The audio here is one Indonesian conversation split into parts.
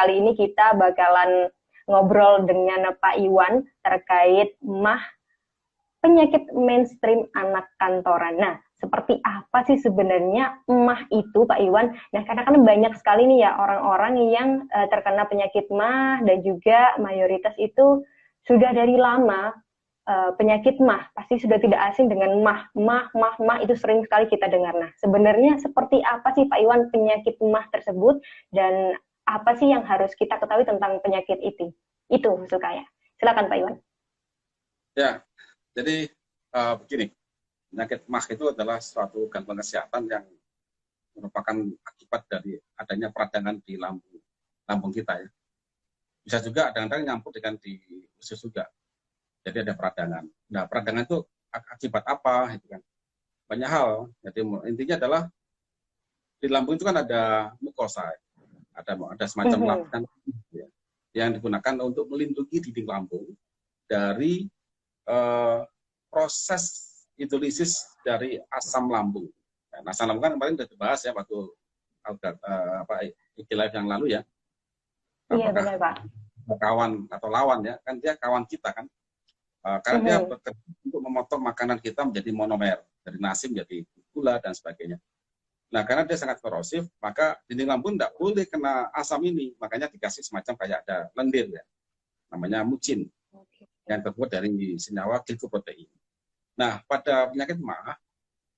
kali ini kita bakalan ngobrol dengan Pak Iwan terkait penyakit mainstream anak kantoran. Nah, seperti apa sih sebenarnya MAH itu, Pak Iwan? Nah, karena kan banyak sekali nih ya orang-orang yang terkena penyakit MAH dan juga mayoritas itu sudah dari lama penyakit MAH. Pasti sudah tidak asing dengan MAH itu sering sekali kita dengar. Nah, sebenarnya seperti apa sih Pak Iwan penyakit MAH tersebut dan apa sih yang harus kita ketahui tentang penyakit itu? Itu maksud saya. Silakan Pak Iwan. Ya, jadi begini, penyakit MAH itu adalah suatu gangguan kesehatan yang merupakan akibat dari adanya peradangan di lambung kita ya. Bisa juga kadang-kadang nyampur dengan di usus juga. Jadi ada peradangan. Nah, peradangan itu akibat apa? Gitu kan. Banyak hal. Jadi intinya adalah di lambung itu kan ada mukosa, ada semacam lapisan ya, yang digunakan untuk melindungi dinding lambung dari proses hidrolisis dari asam lambung. Nah, asam lambung kan kemarin sudah dibahas ya waktu live yang lalu ya. Iya benar Pak. Kawan atau lawan ya, kan dia kawan kita kan. Karena dia bekerja untuk memotong makanan kita menjadi monomer, dari nasi menjadi gula dan sebagainya. Nah, karena dia sangat korosif, maka dinding lambung tidak boleh kena asam ini, makanya dikasih semacam kayak ada lendir ya, namanya mucin. Yang terbuat dari senyawa glikoprotein. Nah, pada penyakit MAH,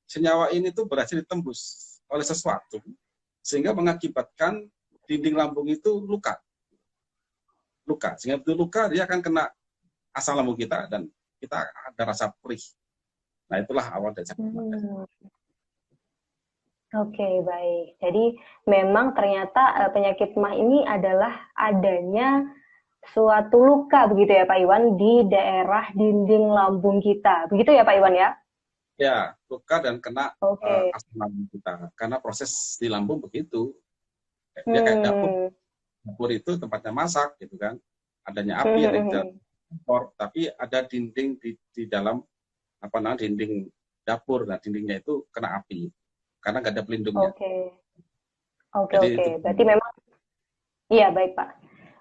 senyawa ini tuh berhasil ditembus oleh sesuatu sehingga mengakibatkan dinding lambung itu luka. Sehingga begitu luka dia akan kena asam lambung kita dan kita ada rasa perih. Nah, itulah awal dari sakit MAH. Oke, baik. Jadi memang ternyata penyakit MAH ini adalah adanya suatu luka begitu ya Pak Iwan di daerah dinding lambung kita. Begitu ya Pak Iwan ya? Ya, luka dan kena asam lambung kita. Karena proses di lambung begitu. Dia kayak dapur. Dapur itu tempatnya masak gitu kan. Adanya api ada di dalam kompor, tapi ada dinding di dalam dinding dapur. Nah, dindingnya itu kena api. Karena nggak ada pelindungnya. Oke. Berarti memang iya baik Pak.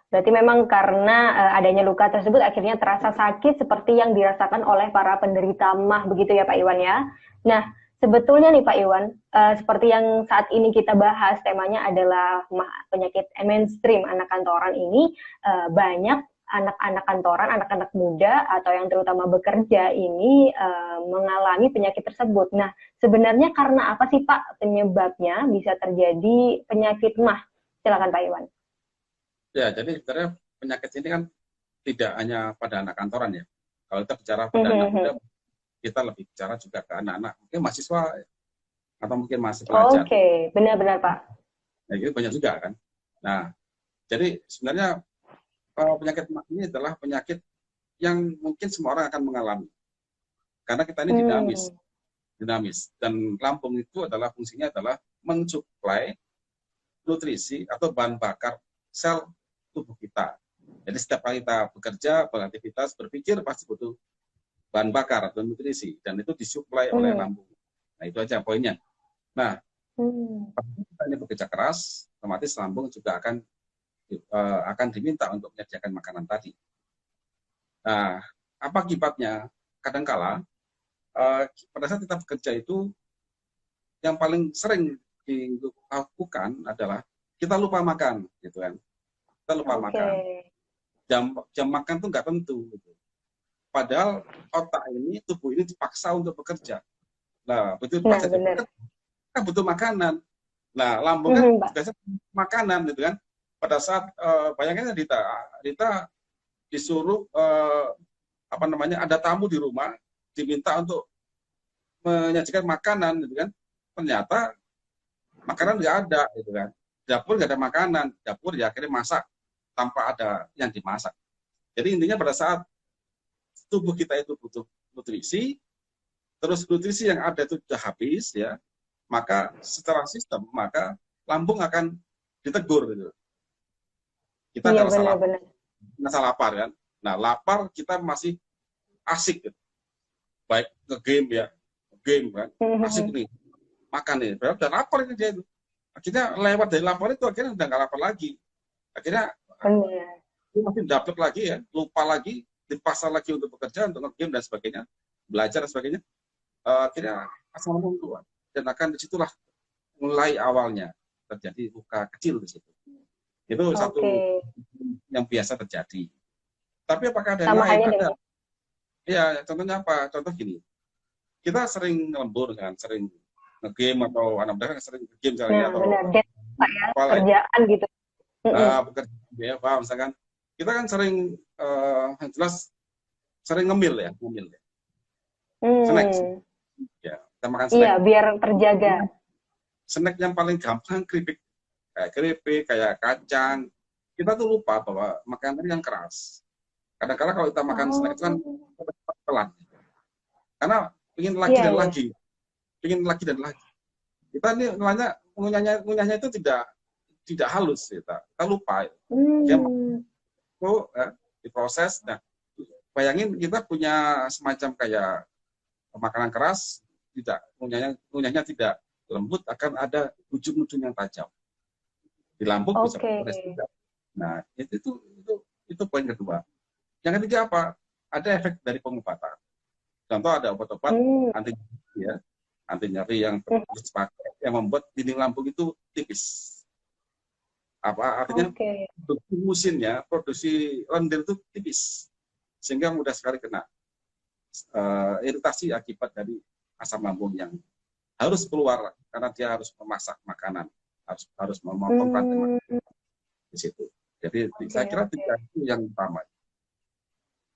Berarti memang karena adanya luka tersebut akhirnya terasa sakit seperti yang dirasakan oleh para penderita MAH begitu ya Pak Iwan ya. Nah, sebetulnya nih Pak Iwan, seperti yang saat ini kita bahas temanya adalah MAH, penyakit mainstream anak kantoran ini, banyak anak-anak kantoran, anak-anak muda atau yang terutama bekerja ini mengalami penyakit tersebut. Nah, sebenarnya karena apa sih Pak penyebabnya bisa terjadi penyakit MAH? Silakan Pak Iwan. Ya, jadi sebenarnya penyakit ini kan tidak hanya pada anak kantoran ya. Kalau kita bicara pada anak muda, kita lebih bicara juga ke anak-anak, mungkin mahasiswa atau mungkin masih pelajar. Oke, benar-benar Pak. Nah, itu banyak juga kan. Nah, jadi sebenarnya penyakit MAH ini adalah penyakit yang mungkin semua orang akan mengalami. Karena kita ini dinamis. Dan lambung itu adalah fungsinya adalah mensuplai nutrisi atau bahan bakar sel tubuh kita. Jadi setiap kali kita bekerja, beraktivitas, berpikir pasti butuh bahan bakar atau nutrisi dan itu disuplai oleh lambung. Nah, itu aja poinnya. Nah, kita ini bekerja keras, otomatis lambung juga akan diminta untuk menyediakan makanan tadi. Nah, apa akibatnya? Kadangkala pada saat kita bekerja itu yang paling sering dilakukan adalah kita lupa makan, gitu kan? Kita lupa makan. Jam makan tuh nggak tentu. Gitu. Padahal otak ini, tubuh ini dipaksa untuk bekerja. Nah, betul dipaksa kita butuh makanan. Nah, lambung kan biasanya makanan, gitu kan? Pada saat bayangin Dita disuruh ada tamu di rumah, diminta untuk menyajikan makanan, gitu kan? Ternyata makanan nggak ada, gitu kan? Dapur nggak ada makanan, dapur ya akhirnya masak tanpa ada yang dimasak. Jadi intinya pada saat tubuh kita itu butuh nutrisi, terus nutrisi yang ada itu sudah habis ya, maka secara sistem maka lambung akan ditegur gitu. Kita ada rasa lapar kan. Nah, lapar kita masih asik gitu. Baik game kan, asik nih, makan nih, udah lapar ini dia itu. Akhirnya lewat dari lapar itu akhirnya udah nggak lapar lagi. Akhirnya Benar. mungkin dapet lagi ya, lupa lagi, dipaksa lagi untuk bekerja, untuk nge-game dan sebagainya, belajar dan sebagainya. Akhirnya asam lambung keluar. Dan akan disitulah mulai awalnya terjadi luka kecil di situ. Itu satu Oke. yang biasa terjadi. Tapi apakah ada yang Sama lain? halnya Ada. dengan. Ya, contohnya apa? Contoh gini, kita sering lembur kan, sering nge-game atau anak muda kan sering nge-game misalnya Nah, atau benar. Dan Pak ya, apa lah ya, kerjaan gitu. Mm-mm. bekerja ya, apa misalkan kita kan sering yang jelas sering ngemil ya, ngemil ya. Snack, Hmm. ya. Kita makan Iya, snack. biar terjaga. Snack yang paling gampang keripik, kayak kacang. Kita tuh lupa bahwa makanan yang keras. Kadang-kadang kalau kita makan snack itu kan Oh. pelan. Karena ingin lagi Iya, dan iya. lagi, ingin lagi dan lagi. Kita ini ngunyahnya itu tidak halus kita lupa. Dia Hmm. itu diproses. Nah, bayangin kita punya semacam kayak makanan keras, tidak ngunyahnya tidak lembut, akan ada ujung-ujung yang tajam. Di lambung bisa Oke. berproses juga. Nah, itu poin kedua. Yang ketiga apa? Ada efek dari pengobatan. Contoh ada obat-obat Hmm. anti nyeri ya, anti nyeri yang Hmm. terus pakai yang membuat dinding lambung itu tipis. Apa artinya? Oke. Produksi musinnya, produksi lendir itu tipis, sehingga mudah sekali kena iritasi akibat dari asam lambung yang harus keluar karena dia harus memasak makanan, harus memotong rantai Hmm. makanan di situ. Jadi Oke, saya kira oke. tiga itu yang utama.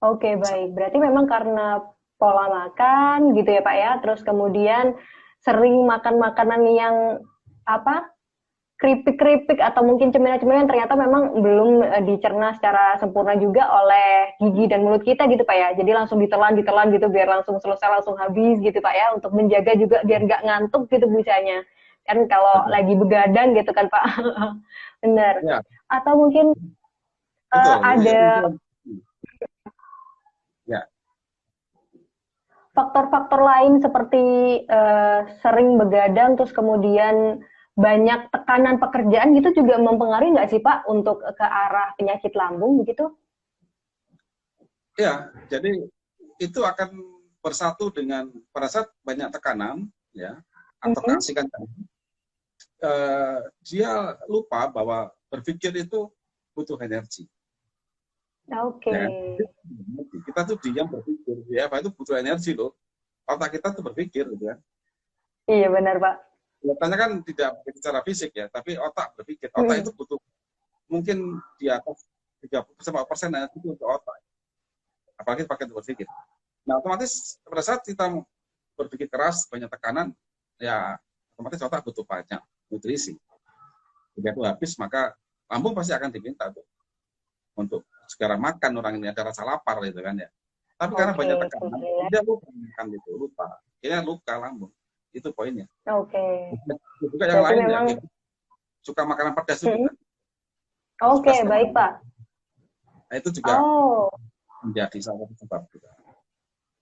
Oke, baik. Berarti memang karena pola makan gitu ya, Pak ya. Terus kemudian sering makan makanan yang apa? Keripik-keripik atau mungkin cemilan-cemilan yang ternyata memang belum dicerna secara sempurna juga oleh gigi dan mulut kita gitu Pak ya. Jadi langsung ditelan gitu biar langsung selesai, langsung habis gitu Pak ya. Untuk menjaga juga biar nggak ngantuk gitu busanya. Kan kalau Betul. lagi begadang gitu kan Pak. Benar. Ya, Atau mungkin betul. ada Ya, faktor-faktor lain seperti sering begadang terus kemudian banyak tekanan pekerjaan gitu juga mempengaruhi nggak sih Pak untuk ke arah penyakit lambung begitu? ya. Jadi itu akan bersatu dengan pada saat banyak tekanan, ya, atau Mhm. keasikan tadi, dia lupa bahwa berpikir itu butuh energi. Oke. Ya kan? Kita tuh diam berpikir, ya apa itu butuh energi loh. Otak kita tuh berpikir, gitu ya. Iya benar Pak. Kelihatannya kan tidak secara fisik ya, tapi otak berpikir. Otak Mhm. itu butuh mungkin di atas 30% energi itu untuk otak. Apalagi pakai untuk berpikir. Nah, otomatis pada saat kita berpikir keras, banyak tekanan, ya otomatis otak butuh banyak nutrisi. Jika itu habis, maka lambung pasti akan diminta tuh untuk segera makan orang ini, ada rasa lapar gitu kan ya. Tapi karena Oke, banyak oke. tekanan, dia lupa makan itu, lupa. Akhirnya luka lambung. Itu poinnya. Oke. Juga yang Berarti lain ya, memang gitu. Suka makanan pedas itu Mhm. juga. Suka Oke, suka baik makanan. Pak. Nah, itu juga Oh, menjadi salah satu sebab juga.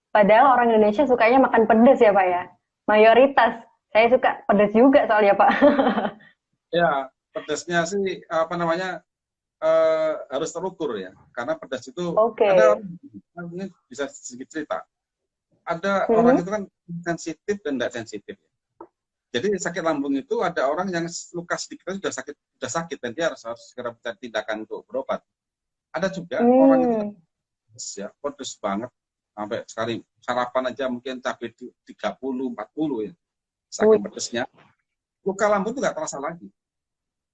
padahal orang Indonesia sukanya makan pedas ya Pak ya. Mayoritas. Saya suka pedas juga soalnya Pak. Ya, pedasnya sih apa namanya harus terukur ya, karena pedas itu ada Oke. orang ini bisa sedikit cerita. Ada orang Mhm. itu kan sensitif dan tidak sensitif. Jadi sakit lambung itu ada orang yang luka sedikit aja sudah sakit dan dia harus segera mencari tindakan untuk berobat. Ada juga orang itu Hmm. ya pedes banget sampai sekali sarapan aja mungkin cabai 30 40 ya. Saking Wih. pedesnya. Luka lambung itu nggak terasa lagi.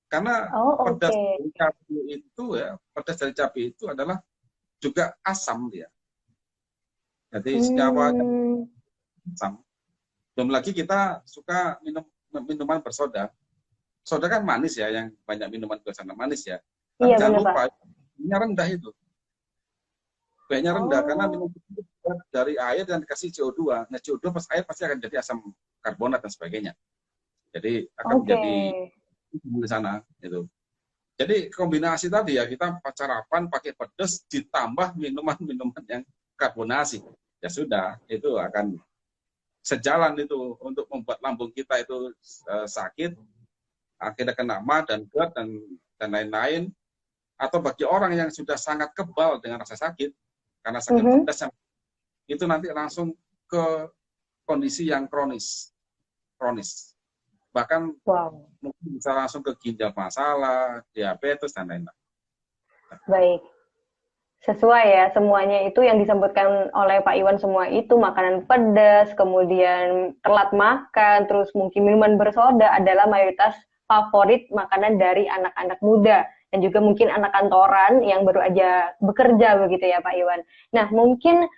Karena Oh, pedas oke. dari cabai itu ya, pedas dari cabai itu adalah juga asam dia. Jadi senyawanya Hmm. asam. Belum lagi kita suka minum minuman bersoda. Soda kan manis ya, yang banyak minuman bersoda manis ya. Tapi Iya jangan benar Pak. lupa, pH-nya rendah itu. pH-nya rendah karena Oh, minum itu dari air dan dikasih CO2. Nah, CO2 pas air pasti akan jadi asam karbonat dan sebagainya. Jadi akan oke. menjadi di sana gitu. Jadi kombinasi tadi ya, kita sarapan pakai pedas ditambah minuman-minuman yang karbonasi. Ya sudah, itu akan sejalan itu untuk membuat lambung kita itu sakit, akhirnya kena MA dan GERD dan lain-lain. atau bagi orang yang sudah sangat kebal dengan rasa sakit, karena sakit pedas, itu nanti langsung ke kondisi yang kronis. Bahkan mungkin bisa langsung ke ginjal masalah, diabetes, dan lain-lain. Baik. Sesuai ya, semuanya itu yang disebutkan oleh Pak Iwan semua itu makanan pedas, kemudian telat makan, terus mungkin minuman bersoda adalah mayoritas favorit makanan dari anak-anak muda dan juga mungkin anak kantoran yang baru aja bekerja begitu ya Pak Iwan. Nah mungkin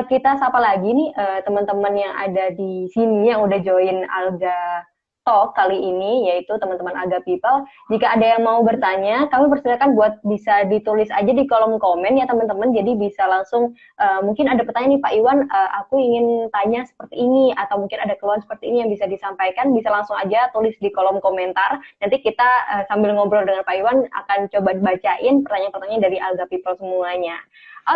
kita sapa lagi nih teman-teman yang ada di sini yang udah join Alga Talk kali ini, yaitu teman-teman Alga People. Jika ada yang mau bertanya, kami persilakan buat bisa ditulis aja di kolom komen ya teman-teman. Jadi bisa langsung, mungkin ada pertanyaan nih Pak Iwan, aku ingin tanya seperti ini, atau mungkin ada keluhan seperti ini yang bisa disampaikan, bisa langsung aja tulis di kolom komentar. Nanti kita sambil ngobrol dengan Pak Iwan akan coba bacain pertanyaan-pertanyaan dari Alga People semuanya.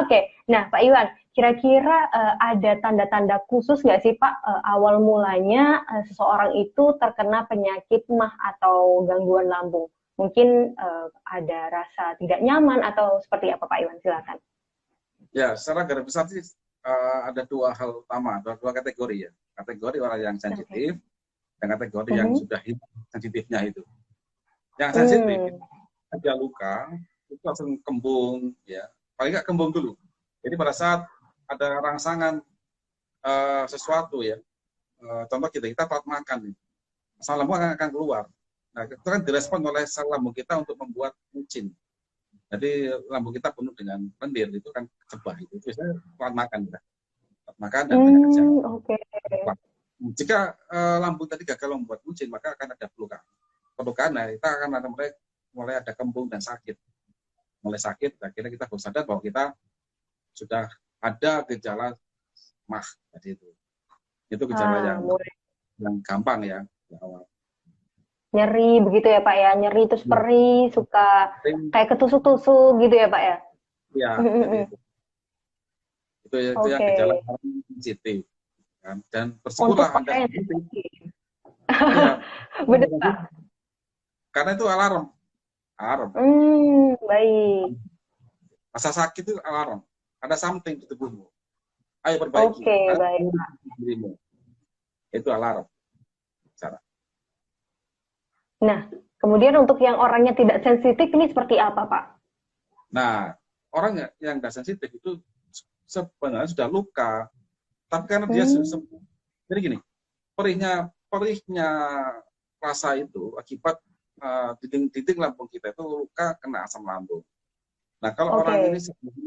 Oke, nah Pak Iwan, kira-kira ada tanda-tanda khusus nggak sih Pak awal mulanya seseorang itu terkena penyakit MAH atau gangguan lambung? Mungkin ada rasa tidak nyaman atau seperti apa Pak Iwan? Silakan. Ya, secara garis besar sih ada dua hal utama, dua kategori ya. Kategori orang yang sensitif dan kategori yang sudah hilang sensitifnya itu. Yang sensitif ada luka, itu langsung kembung, ya. Paling nggak kembung dulu. Jadi pada saat ada rangsangan sesuatu ya, contoh kita telat makan, asam lambung akan keluar. Nah itu kan direspon oleh sel lambung kita untuk membuat mucin. Jadi lambung kita penuh dengan lendir, itu kan kecebah itu. Biasanya telat makan kita. Telat makan dan banyak kerja. Jika lambung tadi gagal membuat mucin, maka akan ada pelukaan. Pelukaan, nah kita akan ada mulai ada kembung dan sakit. Mulai sakit, akhirnya kita baru sadar bahwa kita sudah ada gejala MAH tadi itu. Itu gejala yang gampang ya di awal. Nyeri begitu ya Pak ya, nyeri terus perih, suka kayak ketusuk-tusuk gitu ya Pak ya? Iya, itu yang gejala sensitif. Dan bersikulah Anda sensitif. Ya, benar Pak. Karena itu alarm. Baik. Rasa sakit itu alarm. Ada something di tubuhmu. Ayo perbaiki. Oke, baik. Itu alarm. Nah, kemudian untuk yang orangnya tidak sensitif ini seperti apa, Pak? Nah, orang yang tidak sensitif itu sebenarnya sudah luka, tapi karena dia jadi gini, perihnya rasa itu akibat dinding lambung kita itu luka kena asam lambung. Nah, kalau orang ini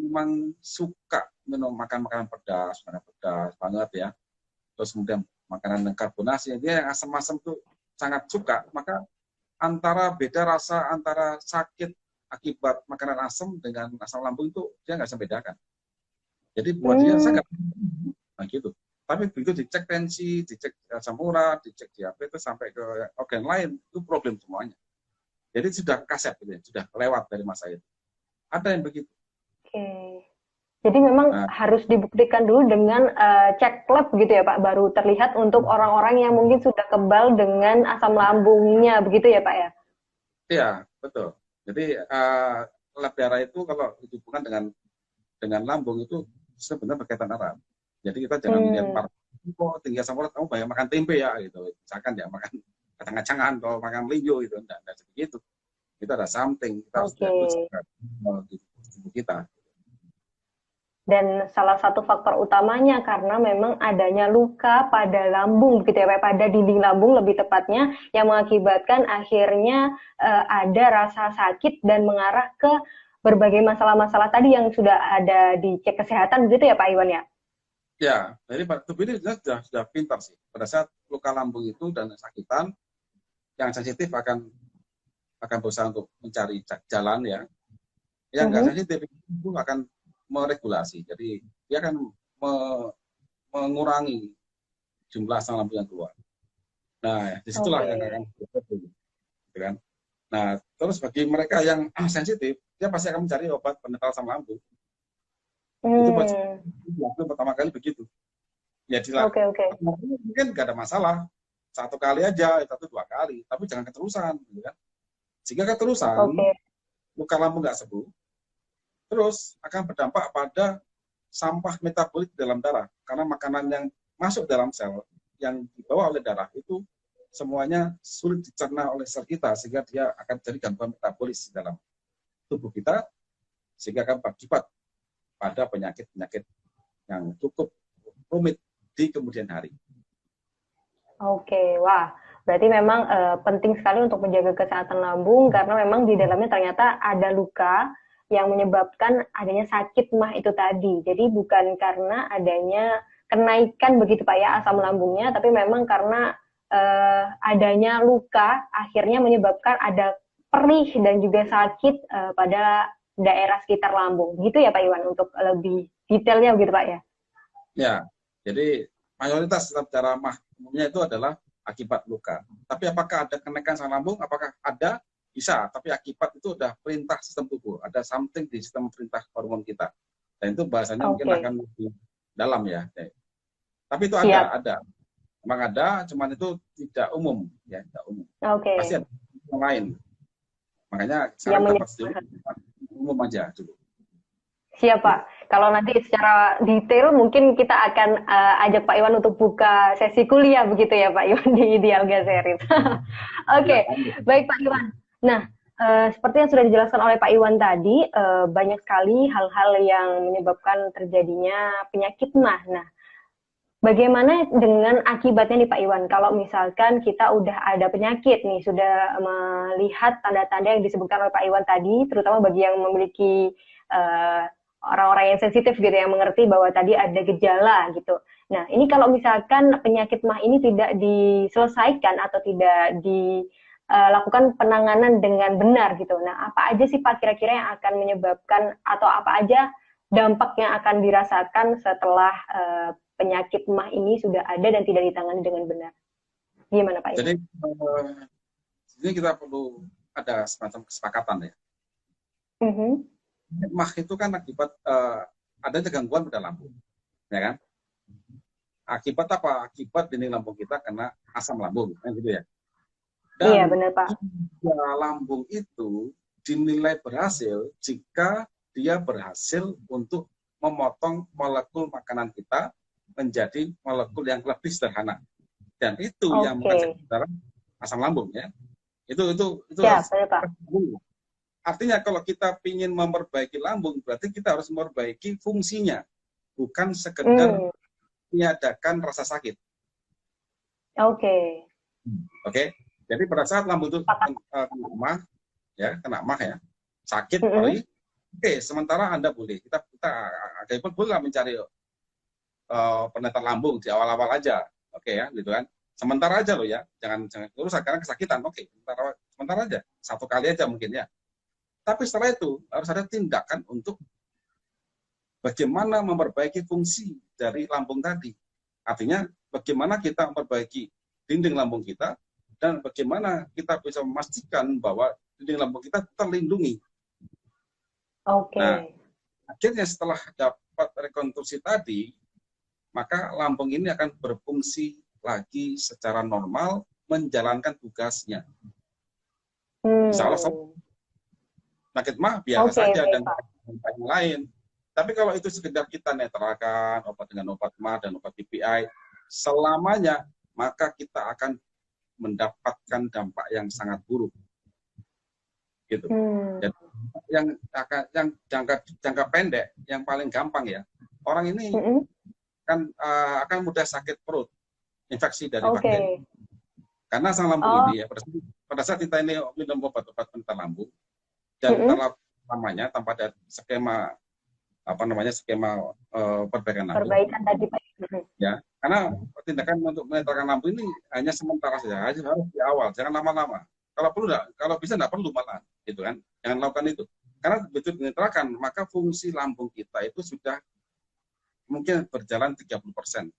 memang suka makan makanan pedas banget ya, terus kemudian makanan karbonasi, dia yang asam-asam itu sangat suka, maka beda rasa antara sakit akibat makanan asam dengan asam lambung itu dia nggak bisa bedakan. Jadi buat dia sangat gitu. Tapi begitu dicek tensi, dicek asam urat, dicek diabetes sampai ke organ lain, itu problem semuanya. Jadi sudah kaset, sudah lewat dari masa itu. Ada yang begitu. Jadi memang harus dibuktikan dulu dengan cek lab gitu ya Pak, baru terlihat untuk orang-orang yang mungkin sudah kebal dengan asam lambungnya, begitu ya Pak ya? Iya, betul. Jadi lab darah itu kalau dihubungkan dengan lambung itu sebenarnya berkaitan erat. Jadi kita jangan melihat tinggi asam urat, kamu banyak makan tempe ya, gitu. Misalkan ya makan kacang-kacangan atau makan linjo gitu, enggak seperti itu. Kita ada something, kita harus lihat di tubuh kita. Dan salah satu faktor utamanya karena memang adanya luka pada lambung, begitu ya Pak, pada dinding lambung lebih tepatnya, yang mengakibatkan akhirnya ada rasa sakit dan mengarah ke berbagai masalah-masalah tadi yang sudah ada di cek kesehatan, begitu ya Pak Iwan ya? Ya, jadi tubuh ini sudah pintar sih. Pada saat luka lambung itu dan sakitan, yang sensitif akan berusaha untuk mencari jalan ya. Yang nggak sensitif itu akan meregulasi, jadi dia akan mengurangi jumlah asam lambung yang keluar. Nah, disitulah yang akan gitu kan. Nah, terus bagi mereka yang sensitif, dia pasti akan mencari obat penetral asam lambung. Itu pertama kali begitu. Ya, mungkin nggak ada masalah, satu kali aja, atau 2 kali, tapi jangan keterusan, gitu kan. Jika keterusan, luka lambung nggak sembuh, terus akan berdampak pada sampah metabolik dalam darah. Karena makanan yang masuk dalam sel, yang dibawa oleh darah itu semuanya sulit dicerna oleh sel kita, sehingga dia akan jadi gangguan metabolis dalam tubuh kita, sehingga akan berakibat pada penyakit-penyakit yang cukup rumit di kemudian hari. Oke, wah, berarti memang penting sekali untuk menjaga kesehatan lambung karena memang di dalamnya ternyata ada luka yang menyebabkan adanya sakit mah itu tadi. Jadi bukan karena adanya kenaikan begitu Pak ya asam lambungnya, tapi memang karena adanya luka akhirnya menyebabkan ada perih dan juga sakit pada daerah sekitar lambung. Gitu ya Pak Iwan untuk lebih detailnya begitu Pak ya? Ya, jadi mayoritas secara mah umumnya itu adalah akibat luka. Tapi apakah ada kenaikan asam lambung? Apakah ada? Bisa, tapi akibat itu udah perintah sistem tubuh. Ada something di sistem perintah hormon kita. Dan itu bahasanya mungkin akan lebih dalam ya. Tapi itu ada. Memang ada, cuman itu tidak umum. Ya, tidak umum. Pasti ada yang lain. Makanya saya dapat umum aja dulu. Siap Pak. Kalau nanti secara detail mungkin kita akan ajak Pak Iwan untuk buka sesi kuliah begitu ya Pak Iwan di Alga Series. Oke, baik Pak Iwan. Nah, seperti yang sudah dijelaskan oleh Pak Iwan tadi, banyak sekali hal-hal yang menyebabkan terjadinya penyakit mah. Nah, bagaimana dengan akibatnya nih Pak Iwan? Kalau misalkan kita udah ada penyakit nih, sudah melihat tanda-tanda yang disebutkan oleh Pak Iwan tadi, terutama bagi yang memiliki orang-orang yang sensitif gitu, yang mengerti bahwa tadi ada gejala gitu. Nah, ini kalau misalkan penyakit mah ini tidak diselesaikan atau tidak dilakukan penanganan dengan benar gitu. Nah, apa aja sih Pak kira-kira yang akan menyebabkan atau apa aja dampak yang akan dirasakan setelah penyakit mah ini sudah ada dan tidak ditangani dengan benar? Gimana Pak? Jadi ini kita perlu ada semacam kesepakatan ya. Mah itu kan akibat adanya gangguan pada lambung, ya kan? Akibat apa? Akibat dinding lambung kita kena asam lambung, kan gitu ya. Dan iya benar Pak. Lambung itu dinilai berhasil jika dia berhasil untuk memotong molekul makanan kita menjadi molekul yang lebih sederhana. Dan itu yang menghasilkan darah asam lambung ya. Itu ya, benar, Pak. Artinya kalau kita ingin memperbaiki lambung, berarti kita harus memperbaiki fungsinya, bukan sekedar meniadakan rasa sakit. Oke. Jadi pada saat lambung itu kena mah ya, sakit, perih, sementara Anda boleh, kita boleh mencari pendetar lambung di awal-awal aja, ya, gitu kan. Sementara aja loh ya, jangan rusak karena kesakitan, sementara aja, 1 kali aja mungkin ya. Tapi setelah itu harus ada tindakan untuk bagaimana memperbaiki fungsi dari lambung tadi. Artinya bagaimana kita memperbaiki dinding lambung kita dan bagaimana kita bisa memastikan bahwa dinding lambung kita terlindungi. Nah, akhirnya setelah dapat rekonstruksi tadi, maka lambung ini akan berfungsi lagi secara normal menjalankan tugasnya. Misalnya sakit mah biasa saja dan yang lain. Tapi kalau itu sekedar kita netralkan obat dengan obat mah dan obat PPI selamanya, maka kita akan mendapatkan dampak yang sangat buruk. Gitu. Dan yang jangka pendek, yang paling gampang ya, orang ini kan akan mudah sakit perut, infeksi dari bakteri. Karena asam lambung ini ya, pada saat kita ini minum obat-obat penenang lambung, dan namanya tanpa ada skema perbaikan lambung. Perbaikan tadi Pak. Ya, karena tindakan untuk menetralkan lambung ini hanya sementara saja, harus di awal, jangan lama-lama. Kalau bisa enggak perlu malah, gitu kan? Jangan lakukan itu. Karena begitu dinetralkan, maka fungsi lambung kita itu sudah mungkin berjalan 30%.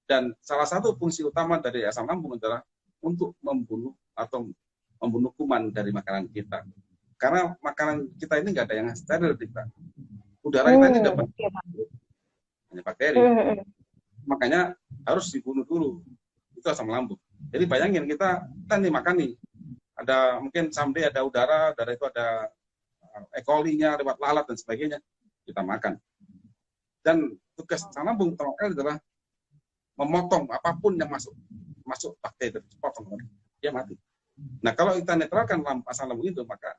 Dan salah satu fungsi utama dari asam lambung adalah untuk membunuh kuman dari makanan kita. Karena makanan kita ini nggak ada yang steril kita. Udara kita ini dapat banyak bakteri. Makanya harus dibunuh dulu. Itu asam lambung. Jadi bayangin kita nih makan nih. Ada mungkin someday ada udara itu ada E. coli-nya, lewat lalat dan sebagainya, kita makan. Dan tugas asam lambung pertama kali adalah memotong apapun yang masuk bakteri, potong, dia mati. Nah, kalau kita netralkan asam lambung itu, maka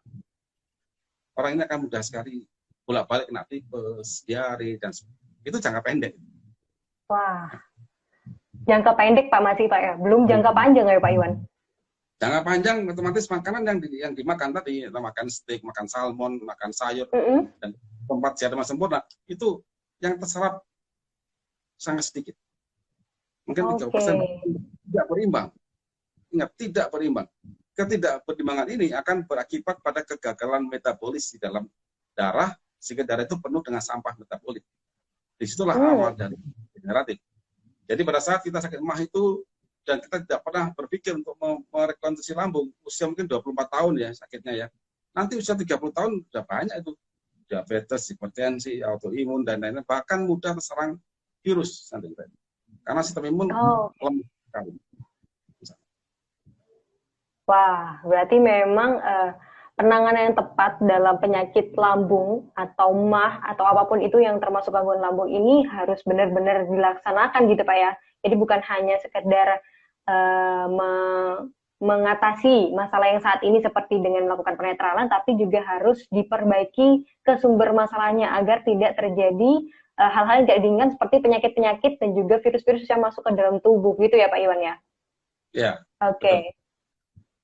orang ini akan mudah sekali bolak-balik kena tipes, diare, dan itu jangka pendek. Wah, jangka pendek Pak masih Pak ya, belum jangka panjang ya Pak Iwan? Jangka panjang otomatis makanan yang dimakan tadi, kita makan steak, makan salmon, makan sayur, dan tempat sehat dan sempurna, itu yang terserap sangat sedikit. Mungkin 3% tidak berimbang. Ingat, tidak berimbang. Ketidakberimbangan ini akan berakibat pada kegagalan metabolis di dalam darah, sehingga darah itu penuh dengan sampah metabolik. Disitulah awal dari degeneratif. Jadi pada saat kita sakit emah itu, dan kita tidak pernah berpikir untuk merekonstruksi lambung, usia mungkin 24 tahun ya sakitnya ya. Nanti usia 30 tahun sudah banyak itu. Diabetes, hipertensi, autoimun, dan lain-lain. Bahkan mudah terserang virus. Karena sistem imun lemah sekali. Wah, berarti memang penanganan yang tepat dalam penyakit lambung atau MAH atau apapun itu yang termasuk gangguan lambung ini harus benar-benar dilaksanakan gitu Pak ya. Jadi bukan hanya sekedar mengatasi masalah yang saat ini seperti dengan melakukan penetralan, tapi juga harus diperbaiki ke sumber masalahnya agar tidak terjadi hal-hal yang tidak diinginkan seperti penyakit-penyakit dan juga virus-virus yang masuk ke dalam tubuh gitu ya Pak Iwan ya? Ya. Oke.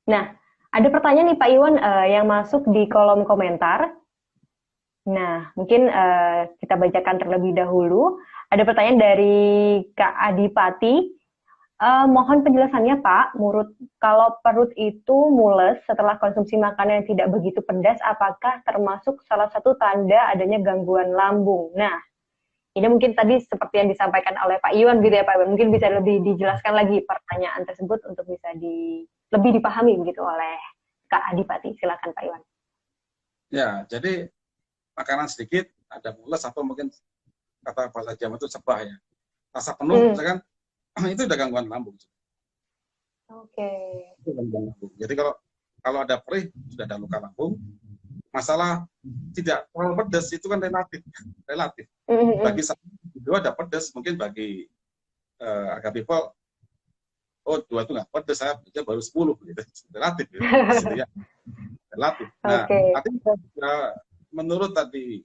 Nah, ada pertanyaan nih Pak Iwan yang masuk di kolom komentar. Nah, mungkin kita bacakan terlebih dahulu. Ada pertanyaan dari Kak Adipati. Mohon penjelasannya Pak, kalau perut itu mules setelah konsumsi makanan yang tidak begitu pedas, apakah termasuk salah satu tanda adanya gangguan lambung? Nah, ini mungkin tadi seperti yang disampaikan oleh Pak Iwan gitu ya Pak Iwan, mungkin bisa lebih dijelaskan lagi pertanyaan tersebut untuk bisa lebih dipahami begitu oleh Kak Adipati. Silakan Pak Iwan. Ya, jadi makanan sedikit, ada mules atau mungkin kata bahasa Jawa itu sebah ya. Rasa penuh, misalkan, itu udah gangguan lambung. Oke. Itu gangguan lambung. Jadi kalau ada perih, sudah ada luka lambung. Masalah tidak terlalu pedas itu kan relatif. Bagi saya, dua ada pedas, mungkin bagi agak people, oh 2 itu nggak pedas, saya baru 10, gitu. Relatif. Gitu. Ya. Relatif. Nah, artinya menurut tadi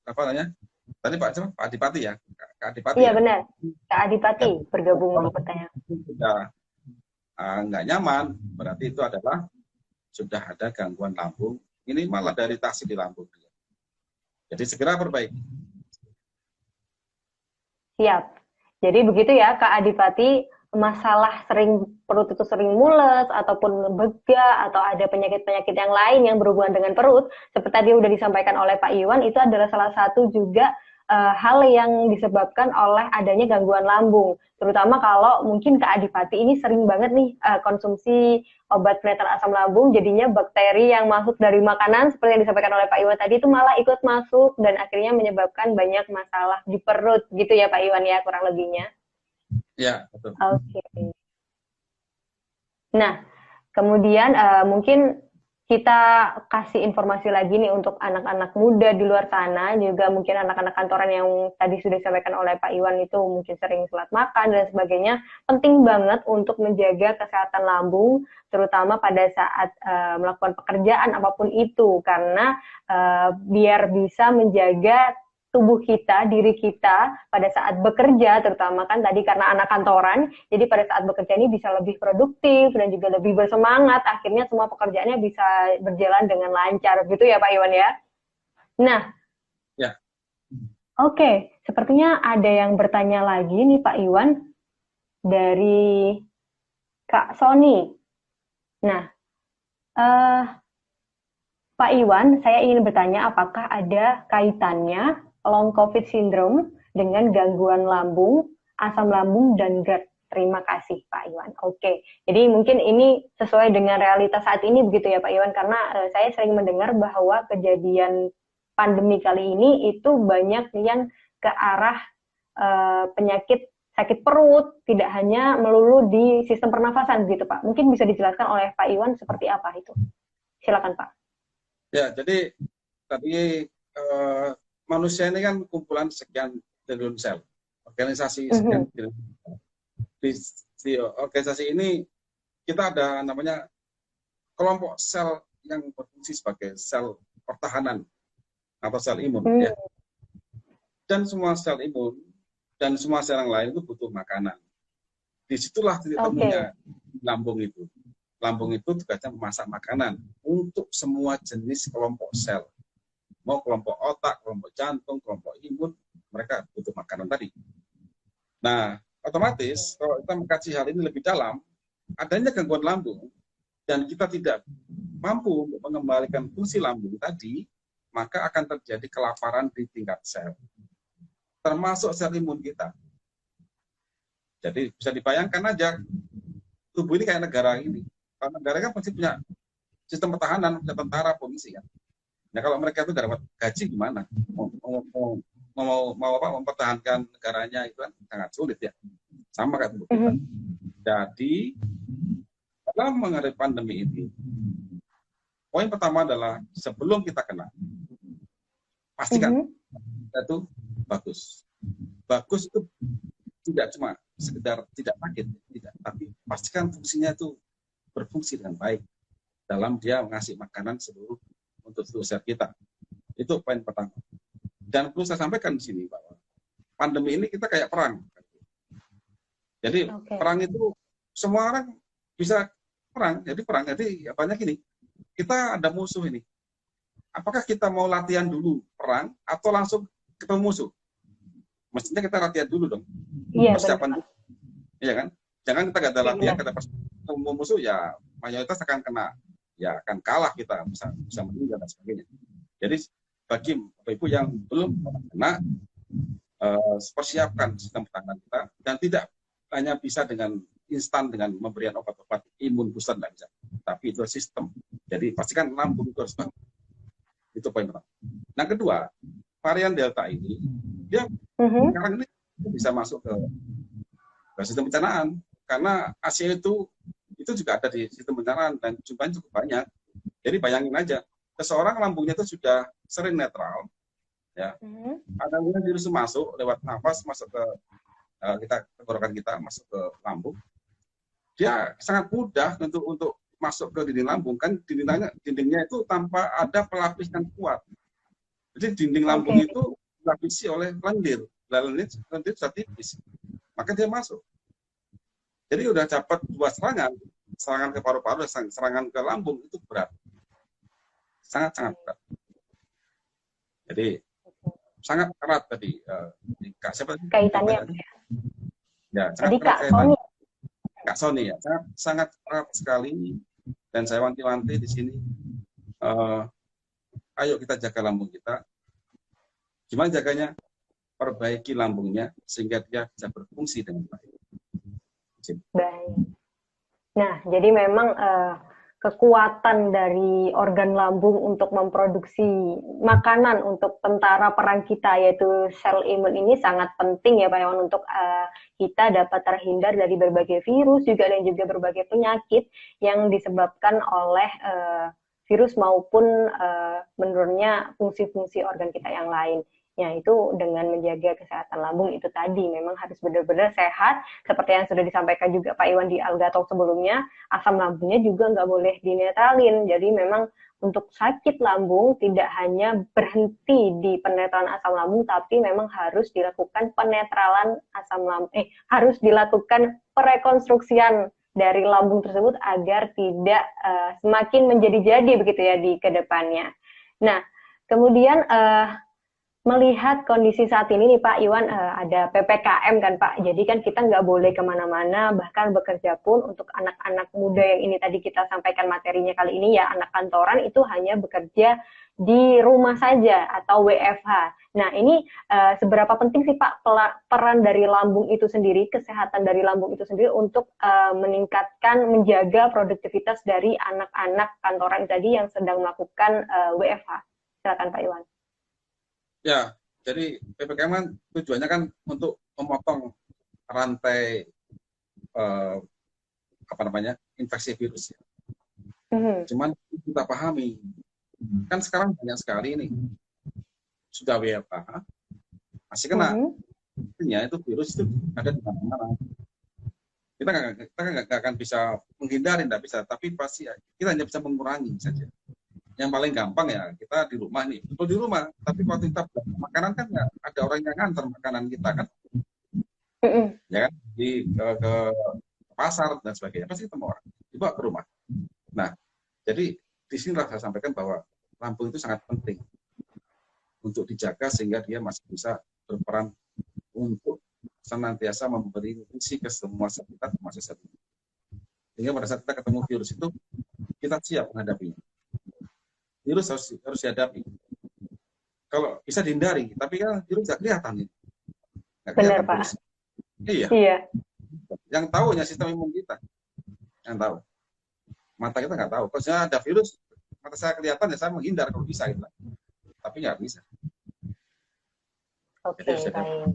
apa namanya? Tadi Pak Adipati ya, Kak Adipati. Iya ya? benar, Kak Adipati bergabung di pertanyaan. Sudah nggak nyaman, berarti itu adalah sudah ada gangguan lambung. Ini malah dari iritasi di lambung. Jadi segera perbaiki. Siap. Jadi begitu ya Kak Adipati, masalah perut itu sering mules ataupun begah atau ada penyakit-penyakit yang lain yang berhubungan dengan perut, seperti tadi sudah disampaikan oleh Pak Iwan, itu adalah salah satu juga hal yang disebabkan oleh adanya gangguan lambung. Terutama kalau mungkin Kak Adipati ini sering banget nih konsumsi obat penetral asam lambung, jadinya bakteri yang masuk dari makanan seperti yang disampaikan oleh Pak Iwan tadi itu malah ikut masuk dan akhirnya menyebabkan banyak masalah di perut gitu ya Pak Iwan ya, kurang lebihnya. Ya, betul. Oke. Nah, kemudian mungkin kita kasih informasi lagi nih untuk anak-anak muda di luar sana, juga mungkin anak-anak kantoran yang tadi sudah disampaikan oleh Pak Iwan itu mungkin sering telat makan dan sebagainya. Penting banget untuk menjaga kesehatan lambung, terutama pada saat melakukan pekerjaan apapun itu, karena biar bisa menjaga tubuh kita, diri kita pada saat bekerja, terutama kan tadi karena anak kantoran, jadi pada saat bekerja ini bisa lebih produktif dan juga lebih bersemangat, akhirnya semua pekerjaannya bisa berjalan dengan lancar, gitu ya Pak Iwan ya? Nah, ya. Oke, sepertinya ada yang bertanya lagi nih Pak Iwan, dari Kak Sony. Nah, Pak Iwan, saya ingin bertanya apakah ada kaitannya long COVID syndrome dengan gangguan lambung, asam lambung, dan GERD. Terima kasih Pak Iwan. Oke, jadi mungkin ini sesuai dengan realitas saat ini begitu ya Pak Iwan, karena saya sering mendengar bahwa kejadian pandemi kali ini itu banyak yang ke arah penyakit sakit perut, tidak hanya melulu di sistem pernafasan begitu Pak. Mungkin bisa dijelaskan oleh Pak Iwan seperti apa itu? Silakan Pak. Ya, jadi tadi manusia ini kan kumpulan sekian triliun sel, organisasi sekian triliun. Di organisasi ini kita ada namanya kelompok sel yang berfungsi sebagai sel pertahanan atau sel imun. Ya. Dan semua sel imun dan semua sel yang lain itu butuh makanan. Disitulah titik temunya lambung itu. Lambung itu tugasnya memasak makanan untuk semua jenis kelompok sel. Mau kelompok otak, kelompok jantung, kelompok imun, mereka butuh makanan tadi. Nah, otomatis kalau kita mengkaji hal ini lebih dalam, adanya gangguan lambung dan kita tidak mampu untuk mengembalikan fungsi lambung tadi, maka akan terjadi kelaparan di tingkat sel, termasuk sel imun kita. Jadi bisa dibayangkan aja, tubuh ini kayak negara ini. Kalau negara kan pasti punya sistem pertahanan, punya tentara, polisi kan. Nah kalau mereka itu dapat gaji gimana? Mau mempertahankan negaranya itu kan sangat sulit ya. Sama kayak tubuh kita. Jadi dalam menghadapi pandemi ini, poin pertama adalah sebelum kita kena, pastikan itu bagus. Bagus itu tidak cuma sekedar tidak sakit, tidak, tapi pastikan fungsinya itu berfungsi dengan baik dalam dia mengasih makanan seluruh untuk seluruh sel kita. Itu poin pertama. Dan perlu saya sampaikan di sini bahwa pandemi ini kita kayak perang. Jadi perang itu semua orang bisa perang. Jadi perang. Jadi banyak ini. Kita ada musuh ini. Apakah kita mau latihan dulu perang atau langsung ketemu musuh? Mestinya kita latihan dulu dong. Iya, persiapan. Iya kan? Jangan kita gak ada latihan, kita ketemu musuh ya mayoritas akan kena, ya akan kalah kita, bisa meninggal dan sebagainya. Jadi bagi Bapak Ibu yang belum kena, persiapkan sistem pertahanan kita dan tidak hanya bisa dengan instan dengan memberikan obat-obat imun booster, tidak bisa. Tapi itu sistem. Jadi pastikan lambung itu harus bagus. Itu poin pertama. Nah kedua, varian Delta ini dia sekarang ini bisa masuk ke sistem pencernaan karena Asia itu juga ada di sistem pencernaan dan jumlahnya cukup banyak. Jadi bayangin aja, seseorang lambungnya itu sudah sering netral, ya, ada virus masuk lewat nafas masuk ke tenggorokan kita, masuk ke lambung, dia sangat mudah untuk masuk ke dinding lambung kan dindingnya itu tanpa ada pelapis yang kuat. Jadi dinding lambung itu dilapisi oleh lendir, lendir sudah tipis, maka dia masuk. Jadi udah dapat dua serangan ke paru-paru, serangan ke lambung itu berat, sangat berat. Jadi sangat erat tadi, Kak siapa? Kaitannya. Ya, sangat erat kaitannya. Kak Sony ya, sangat erat sekali. Dan saya wanti-wanti di sini, ayo kita jaga lambung kita. Gimana jaganya? Perbaiki lambungnya sehingga dia bisa berfungsi dengan baik. Baik. Nah, jadi memang kekuatan dari organ lambung untuk memproduksi makanan untuk tentara perang kita, yaitu sel imun ini sangat penting ya Pak Iwan untuk kita dapat terhindar dari berbagai virus juga dan juga berbagai penyakit yang disebabkan oleh virus maupun menurunnya fungsi-fungsi organ kita yang lain. Ya, itu dengan menjaga kesehatan lambung itu tadi memang harus benar-benar sehat seperti yang sudah disampaikan juga Pak Iwan di Alga Talk sebelumnya, asam lambungnya juga nggak boleh dinetralin. Jadi memang untuk sakit lambung tidak hanya berhenti di penetralan asam lambung, tapi memang harus dilakukan penetralan asam lambung, harus dilakukan perekonstruksian dari lambung tersebut agar tidak semakin menjadi-jadi begitu ya di kedepannya. Nah, kemudian melihat kondisi saat ini nih Pak Iwan, ada PPKM kan Pak, jadi kan kita nggak boleh kemana-mana, bahkan bekerja pun untuk anak-anak muda yang ini tadi kita sampaikan materinya kali ini ya, anak kantoran itu hanya bekerja di rumah saja atau WFH. Nah ini seberapa penting sih Pak peran dari lambung itu sendiri, kesehatan dari lambung itu sendiri untuk meningkatkan, menjaga produktivitas dari anak-anak kantoran tadi yang sedang melakukan WFH? Silakan Pak Iwan. Ya, jadi PPKM kan tujuannya kan untuk memotong rantai infeksi virus. Ya. Cuman kita pahami, kan sekarang banyak sekali nih sudah WFH masih kena. Artinya itu virus itu ada di mana-mana. Kita nggak akan bisa menghindari, nggak bisa, tapi pasti kita hanya bisa mengurangi saja. Yang paling gampang ya kita di rumah nih, betul di rumah. Tapi waktu kita makanan kan nggak ada orang yang nganter makanan kita kan, ya kan, ke pasar dan sebagainya, pasti ketemu orang dibawa ke rumah. Nah, jadi di sinilah saya sampaikan bahwa lampu itu sangat penting untuk dijaga sehingga dia masih bisa berperan untuk senantiasa memberi fungsi ke semua sel kita termasuk sel ini. Sehingga pada saat kita ketemu virus itu kita siap menghadapinya. Virus harus dihadapi. Kalau bisa dihindari, tapi kan virus nggak kelihatan nih. Benar, Pak. Iya. Yang tahu hanya sistem imun kita. Yang tahu. Mata kita nggak tahu. Kalau ada virus, mata saya kelihatan ya saya menghindar kalau bisa gitu. Tapi nggak bisa. Oke, baik.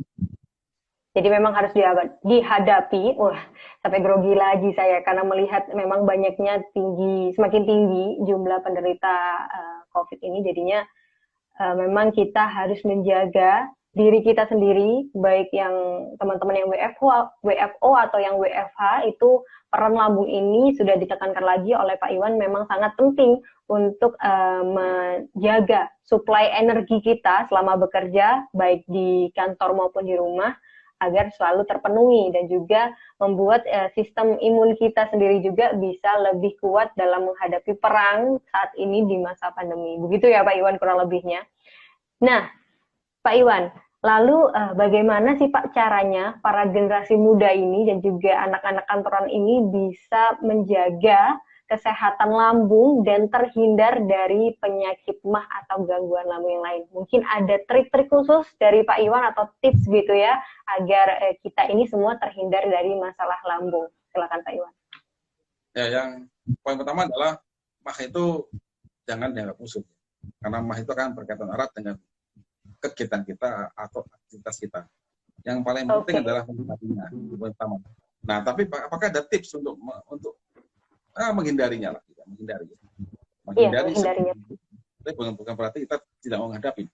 Jadi memang harus dihadapi. Wah, sampai grogi lagi saya karena melihat memang banyaknya semakin tinggi jumlah penderita COVID ini. Jadinya memang kita harus menjaga diri kita sendiri, baik yang teman-teman yang WFO atau yang WFH, itu peran lambung ini sudah ditekankan lagi oleh Pak Iwan, memang sangat penting untuk menjaga suplai energi kita selama bekerja, baik di kantor maupun di rumah, agar selalu terpenuhi dan juga membuat sistem imun kita sendiri juga bisa lebih kuat dalam menghadapi perang saat ini di masa pandemi. Begitu ya Pak Iwan kurang lebihnya. Nah, Pak Iwan, lalu bagaimana sih Pak caranya para generasi muda ini dan juga anak-anak kantoran ini bisa menjaga kesehatan lambung dan terhindar dari penyakit MAH atau gangguan lambung yang lain? Mungkin ada trik-trik khusus dari Pak Iwan atau tips gitu ya, agar kita ini semua terhindar dari masalah lambung. Silakan Pak Iwan. Ya, yang poin pertama adalah MAH itu jangan dianggap musuh. Karena MAH itu akan berkaitan erat dengan kegiatan kita atau aktivitas kita. Yang paling penting adalah menghindarinya, poin pertama. Nah, tapi apakah ada tips untuk menghindarinya lah, menghindarinya. Tapi bukan berarti kita tidak menghadapi,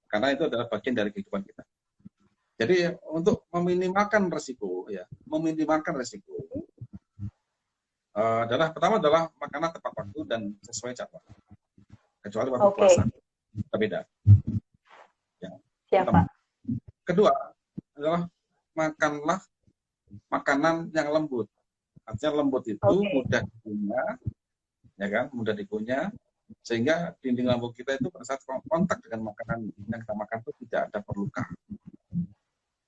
karena itu adalah bagian dari kehidupan kita. Jadi untuk meminimalkan resiko, adalah pertama adalah makanan tepat waktu dan sesuai jadwal. Kecuali waktu puasa, kita beda. Ya. Kedua adalah makanlah makanan yang lembut. Artinya lembut itu mudah dikunyah, ya kan, mudah dikunyah, sehingga dinding lambung kita itu pada saat kontak dengan makanan yang kita makan itu tidak ada perluka.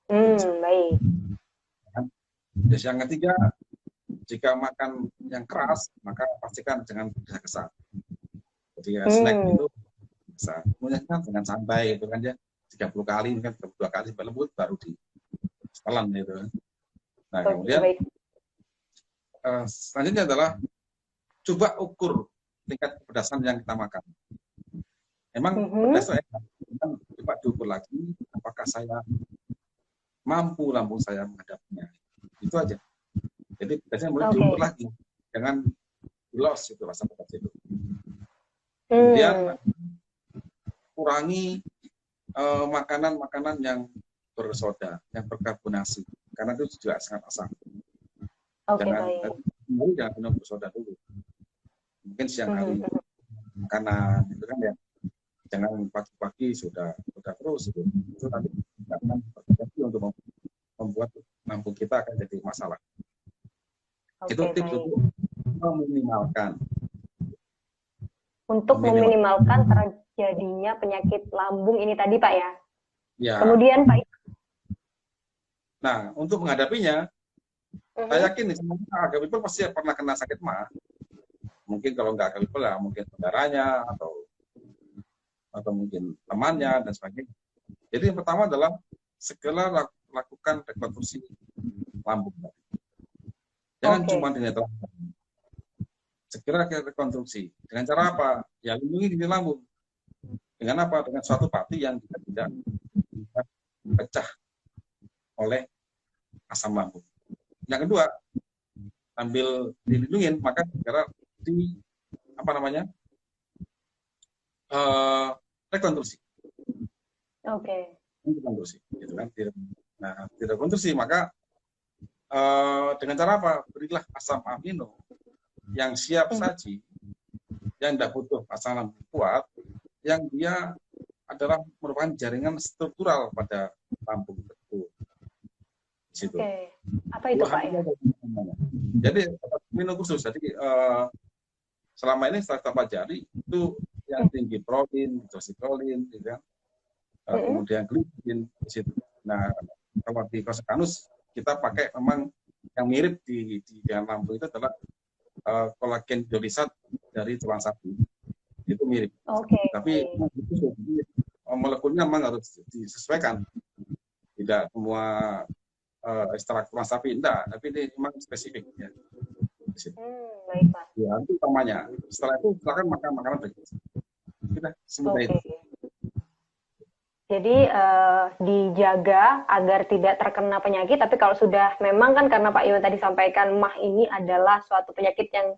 Baik. Terus yang ketiga, jika makan yang keras, maka pastikan jangan gesa-gesa. Jadi ya, snack itu bisa mengunyahkan dengan santai, itu kan ya 30 kali, mungkin 2 kali sampai lembut, baru ditelan gitu. Nah, kemudian selanjutnya adalah coba ukur tingkat kepedasan yang kita makan. Emang pedasnya coba diukur lagi, apakah saya mampu lambung saya menghadapinya. Itu aja. Jadi pedasnya mulai diukur lagi, jangan los itu rasa pedas itu. Kemudian kurangi makanan-makanan yang bersoda, yang berkarbonasi, karena itu juga sangat asam. Jangan minum bersoda dulu. Mungkin siang hari makanan itu kan ya, jangan pagi-pagi sudah terus itu nanti akan berpotensi untuk membuat lambung kita akan jadi masalah. Itu tips untuk meminimalkan. Untuk meminimalkan terjadinya penyakit lambung ini tadi Pak ya. Ya. Kemudian Pak. Nah, untuk menghadapinya, saya yakin nih, semua agak people pasti pernah kena sakit MAH. Mungkin kalau nggak agak people ya, mungkin saudaranya atau mungkin temannya dan sebagainya. Jadi yang pertama adalah segera lakukan rekonstruksi lambung. Jangan cuma dinetralkan. Segera rekonstruksi. Dengan cara apa? Ya lindungi dinding lambung. Dengan apa? Dengan suatu pati yang tidak pecah oleh asam lambung. Yang kedua, sambil dilindungi, maka segera apa namanya eh, rekonstruksi. Oke. Rekonstruksi, gitu kan. Nah, rekonstruksi maka dengan cara apa? Berilah asam amino yang siap saji, yang tidak butuh asam lambung kuat, yang dia adalah merupakan jaringan struktural pada lambung tersebut. Oke. Apa itu Pak ya? Jadi amino khusus. Jadi selama ini setelah kita pelajari itu yang tinggi protein, hidroksiprolin, gitu kan. Kemudian glisin di situ. Nah, kalau di Kosekanus kita pakai memang yang mirip di dalam lambung itu adalah kolagen hidrolisat dari tulang sapi. Itu mirip. Tapi molekulnya memang harus disesuaikan. Tidak semua ekstrak tulang sapi, enggak. Tapi ini memang spesifik. Ya. Baik Pak. Ya, itu utamanya. Setelah itu silakan makan makanan bergizi. Kita semudah itu. Jadi dijaga agar tidak terkena penyakit, tapi kalau sudah memang kan karena Pak Iwan tadi sampaikan MAH ini adalah suatu penyakit yang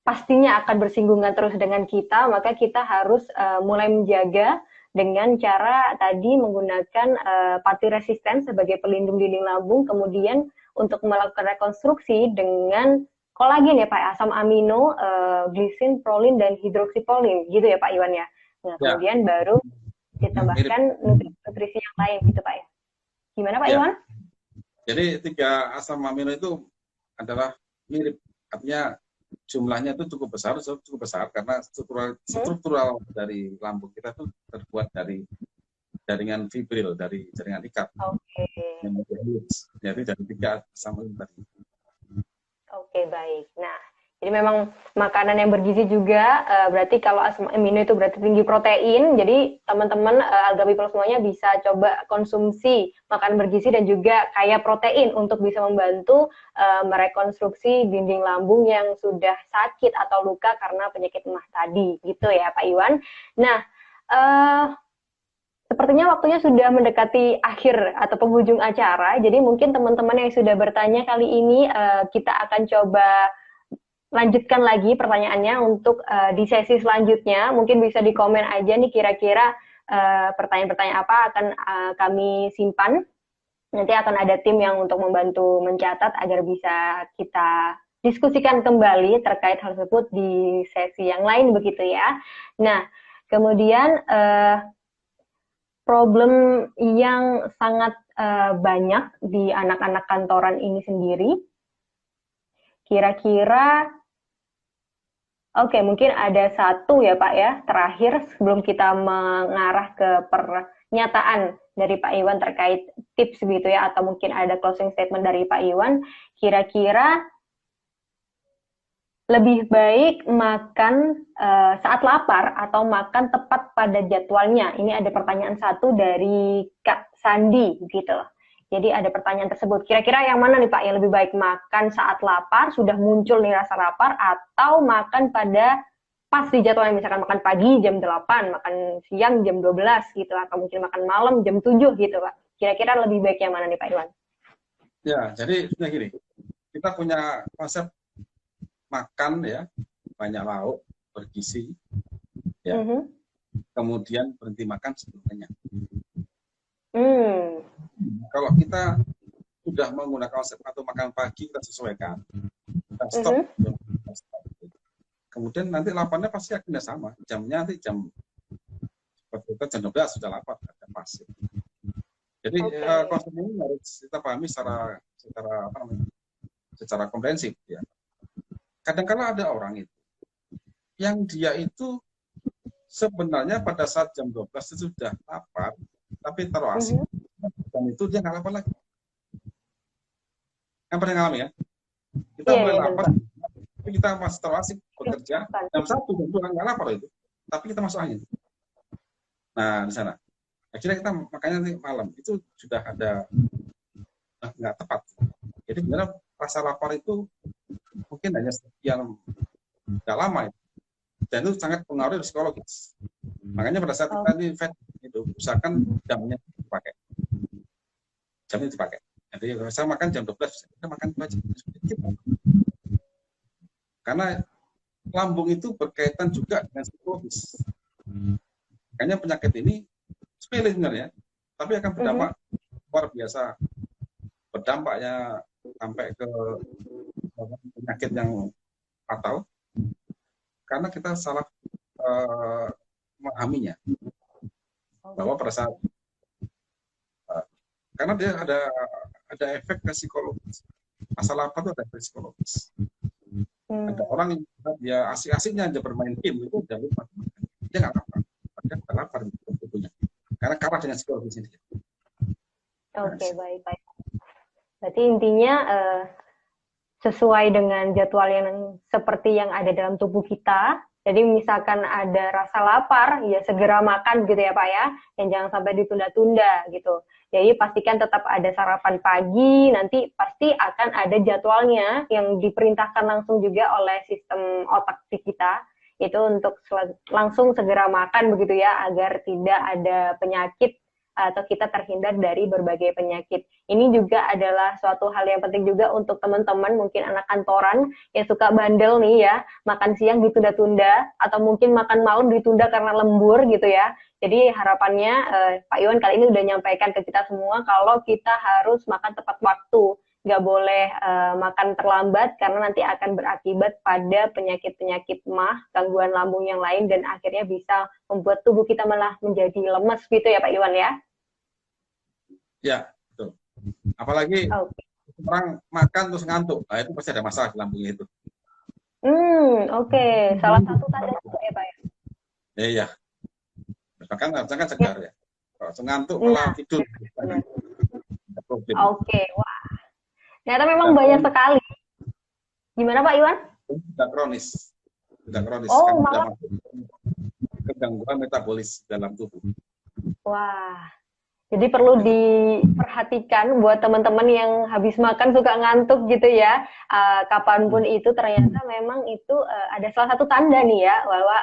pastinya akan bersinggungan terus dengan kita, maka kita harus mulai menjaga dengan cara tadi menggunakan pati resisten sebagai pelindung dinding lambung, kemudian untuk melakukan rekonstruksi dengan kolagen ya Pak, asam amino, glisin, prolin, dan hidroksiprolin, gitu ya Pak Iwan ya. Nah, kemudian baru ditambahkan nutrisi yang lain gitu Pak ya. Gimana Pak Iwan? Jadi 3 asam amino itu adalah mirip, artinya jumlahnya itu cukup besar karena struktural dari lambung kita itu terbuat dari jaringan fibril, dari jaringan ikat. Jadi dari 3 asam amino tadi. Oke, baik. Nah, jadi memang makanan yang bergizi juga, berarti kalau asam amino itu berarti tinggi protein, jadi teman-teman Alga People semuanya bisa coba konsumsi makanan bergizi dan juga kaya protein untuk bisa membantu merekonstruksi dinding lambung yang sudah sakit atau luka karena penyakit MAH tadi, gitu ya Pak Iwan. Nah, sepertinya waktunya sudah mendekati akhir atau penghujung acara, jadi mungkin teman-teman yang sudah bertanya kali ini kita akan coba lanjutkan lagi pertanyaannya untuk di sesi selanjutnya. Mungkin bisa di komen aja nih kira-kira pertanyaan-pertanyaan apa akan kami simpan. Nanti akan ada tim yang untuk membantu mencatat agar bisa kita diskusikan kembali terkait hal tersebut di sesi yang lain begitu ya. Nah, kemudian problem yang sangat banyak di anak-anak kantoran ini sendiri, kira-kira oke, mungkin ada satu ya Pak ya, terakhir sebelum kita mengarah ke pernyataan dari Pak Iwan terkait tips gitu ya, atau mungkin ada closing statement dari Pak Iwan, kira-kira lebih baik makan saat lapar atau makan tepat pada jadwalnya? Ini ada pertanyaan satu dari Kak Sandi gitu. Jadi ada pertanyaan tersebut. Kira-kira yang mana nih Pak yang lebih baik, makan saat lapar, sudah muncul nih rasa lapar, atau makan pada pas di jadwalnya, misalkan makan pagi jam 8, makan siang jam 12 gitu, atau mungkin makan malam jam 7 gitu Pak. Kira-kira lebih baik yang mana nih Pak Iwan? Ya, jadi gini, kita punya konsep makan ya, banyak lauk, bergizi, ya. Kemudian berhenti makan sebelumnya. Kalau kita sudah menggunakan konsep atau makan pagi, kita sesuaikan, kita stop. Kemudian nanti laparnya pasti akan sama, jamnya nanti jam 12 sudah lapar, ada pasif. Jadi konsep ini harus kita pahami secara komprehensif ya. Kadang-kala ada orang itu yang dia itu sebenarnya pada saat jam 12 itu sudah lapar, tapi terlalu asik. Dan itu dia nggak lapar lagi. Yang pernah ngalami ya? Kita mulai lapar, tapi kita masih terlalu asik bekerja. Jam 1, jam 2 nggak lapar itu. Tapi kita masuk angin. Nah, di sana. Akhirnya kita makanya nanti malam itu sudah ada nggak tepat. Jadi sebenarnya rasa lapar itu mungkin hanya sekian nggak lama itu. Dan itu sangat pengaruh psikologis. Makanya pada saat kita di vet itu usahakan jamnya dipakai. Jamnya dipakai. Jadi saya makan jam 12, kita makan 2 jam. Karena lambung itu berkaitan juga dengan psikologis. Makanya penyakit ini sepele sebenarnya, tapi akan berdampak luar biasa. Berdampaknya sampai ke penyakit yang fatal karena kita salah memahaminya. Bahwa pada saat karena dia ada efek ke psikologis. Masalah apa itu ada efek psikologis. Ada orang yang dia asik-asiknya aja bermain game itu udah lupa. Dia nggak lapar. Dia nggak lapar tubuhnya. Karena kalah dengan psikologis ini. Oke, baik. Berarti intinya sesuai dengan jadwal yang seperti yang ada dalam tubuh kita. Jadi misalkan ada rasa lapar, ya segera makan gitu ya Pak ya. Dan jangan sampai ditunda-tunda gitu. Jadi pastikan tetap ada sarapan pagi, nanti pasti akan ada jadwalnya yang diperintahkan langsung juga oleh sistem otak kita. Itu untuk langsung segera makan begitu ya, agar tidak ada penyakit atau kita terhindar dari berbagai penyakit. Ini juga adalah suatu hal yang penting juga untuk teman-teman, mungkin anak kantoran yang suka bandel nih ya, makan siang ditunda-tunda, atau mungkin makan malam ditunda karena lembur gitu ya. Jadi harapannya Pak Iwan kali ini udah nyampaikan ke kita semua kalau kita harus makan tepat waktu. Nggak boleh makan terlambat karena nanti akan berakibat pada penyakit-penyakit mah, gangguan lambung yang lain, dan akhirnya bisa membuat tubuh kita malah menjadi lemes gitu ya Pak Iwan ya? Ya, betul. Apalagi orang makan terus ngantuk, nah itu pasti ada masalah di lambungnya itu. Oke. Salah satu tanda juga ya Pak ya? Iya. Bahkan harusnya kan segar ya. Kalau ngantuk malah tidur. Oke, wah. Ternyata memang banyak sekali. Gimana Pak Iwan? Sudah kronis. Oh, kan malah. Ke gangguan metabolis dalam tubuh. Wah. Jadi perlu diperhatikan buat teman-teman yang habis makan suka ngantuk gitu ya. Kapanpun itu ternyata memang itu ada salah satu tanda nih ya bahwa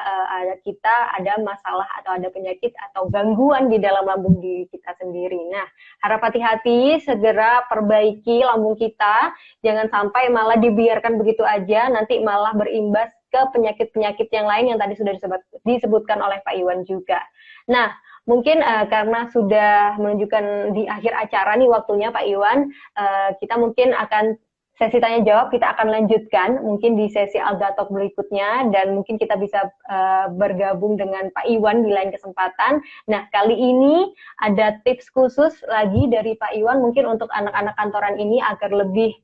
kita ada masalah atau ada penyakit atau gangguan di dalam lambung diri kita sendiri. Nah, harap hati-hati, segera perbaiki lambung kita. Jangan sampai malah dibiarkan begitu aja, nanti malah berimbas ke penyakit-penyakit yang lain yang tadi sudah disebutkan oleh Pak Iwan juga. Nah, mungkin karena sudah menunjukkan di akhir acara nih waktunya Pak Iwan, kita mungkin akan sesi tanya jawab kita akan lanjutkan mungkin di sesi Alga Talk berikutnya, dan mungkin kita bisa bergabung dengan Pak Iwan di lain kesempatan. Nah, kali ini ada tips khusus lagi dari Pak Iwan mungkin untuk anak-anak kantoran ini agar lebih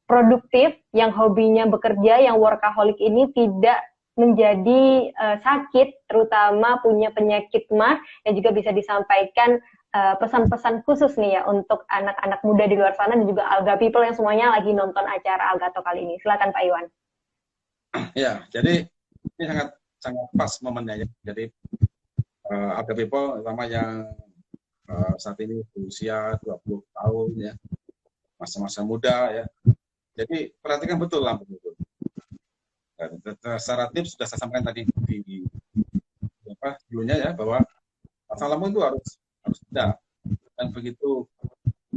produktif, yang hobinya bekerja, yang workaholic ini tidak menjadi sakit, terutama punya penyakit mah, dan juga bisa disampaikan pesan-pesan khusus nih ya untuk anak-anak muda di luar sana dan juga Alga People yang semuanya lagi nonton acara Alga Talk kali ini. Silakan Pak Iwan. Ya, jadi ini sangat pas momennya ya. Jadi Alga People terutama yang saat ini berusia 20 tahun ya, masa-masa muda ya. Jadi perhatikan betul lambung itu. Secara tips sudah saya sampaikan tadi di dulunya ya, bahwa masalah lambung itu harus ada, dan begitu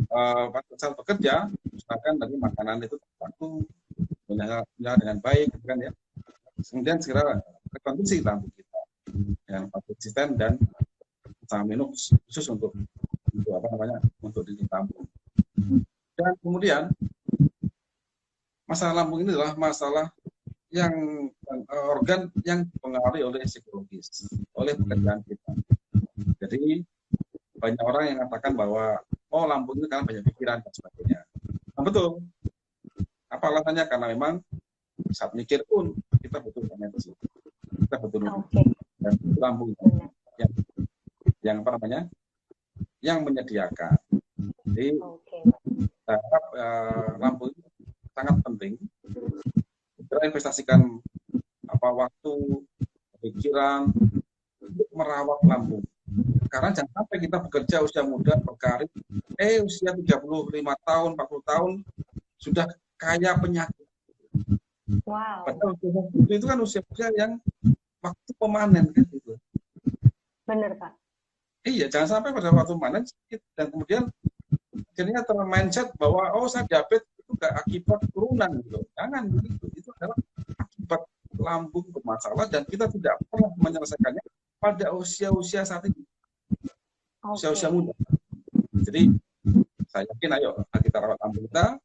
pada saat bekerja usahakan tadi makanan itu tertentu dengan baik gitu kan ya, kemudian segera konsumsi lambung kita yang konsisten dan sama minum khusus untuk untuk di lambung. Dan kemudian masalah lambung ini adalah masalah yang organ yang dipengaruhi oleh psikologis, oleh pekerjaan kita. Jadi banyak orang yang mengatakan bahwa lambung itu karena banyak pikiran dan sebagainya. Nah, betul. Apa alasannya? Karena memang saat mikir pun kita butuh energi, kita butuh dan lambung yang yang menyediakan. Jadi lambung itu sangat penting. Kita investasikan waktu, pikiran untuk merawat lambung. Karena jangan sampai kita bekerja usia muda, berkarir, usia 35 tahun, 40 tahun sudah kaya penyakit. Wow. Padahal itu kan usia yang waktu pemanen kan gitu. Benar Pak. Iya, jangan sampai pada waktu panen sakit dan kemudian akhirnya mindset bahwa saya diabetes itu gak akibat turunan gitu. Jangan begitu. Itu adalah akibat lambung bermasalah dan kita tidak pernah menyelesaikannya pada usia-usia saat ini, usia-usia muda. Jadi saya yakin, ayo kita rawat lambung kita.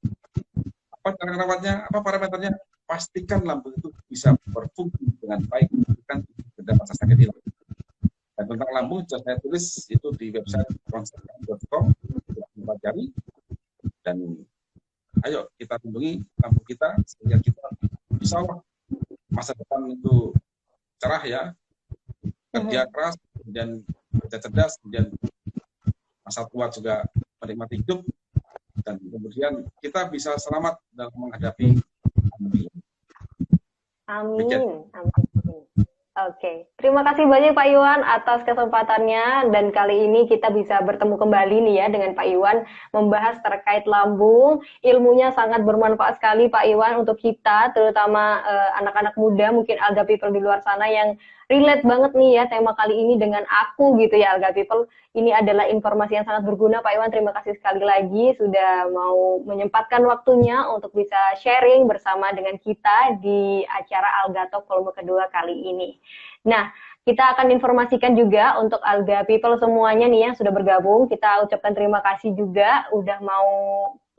Apa cara rawatnya? Apa parameternya? Pastikan lambung itu bisa berfungsi dengan baik, bukan tidak rasa sakit hilang. Dan tentang lambung sudah saya tulis itu di website konsultan.com, sudah dipelajari. Dan ayo kita lindungi lambung kita sehingga kita bisa masa depan itu cerah ya, kerja keras, kemudian kerja cerdas, kemudian masa tua juga menikmati hidup, dan kemudian kita bisa selamat dalam menghadapi pandemi. Amin. Amin. Oke, terima kasih banyak Pak Iwan atas kesempatannya, dan kali ini kita bisa bertemu kembali nih ya dengan Pak Iwan membahas terkait lambung. Ilmunya sangat bermanfaat sekali Pak Iwan untuk kita, terutama anak-anak muda, mungkin Alga People di luar sana yang relate banget nih ya tema kali ini dengan aku gitu ya Alga People. Ini adalah informasi yang sangat berguna Pak Iwan. Terima kasih sekali lagi sudah mau menyempatkan waktunya untuk bisa sharing bersama dengan kita di acara Alga Talk volume kedua kali ini. Nah, kita akan informasikan juga untuk Alga People semuanya nih yang sudah bergabung. Kita ucapkan terima kasih juga udah mau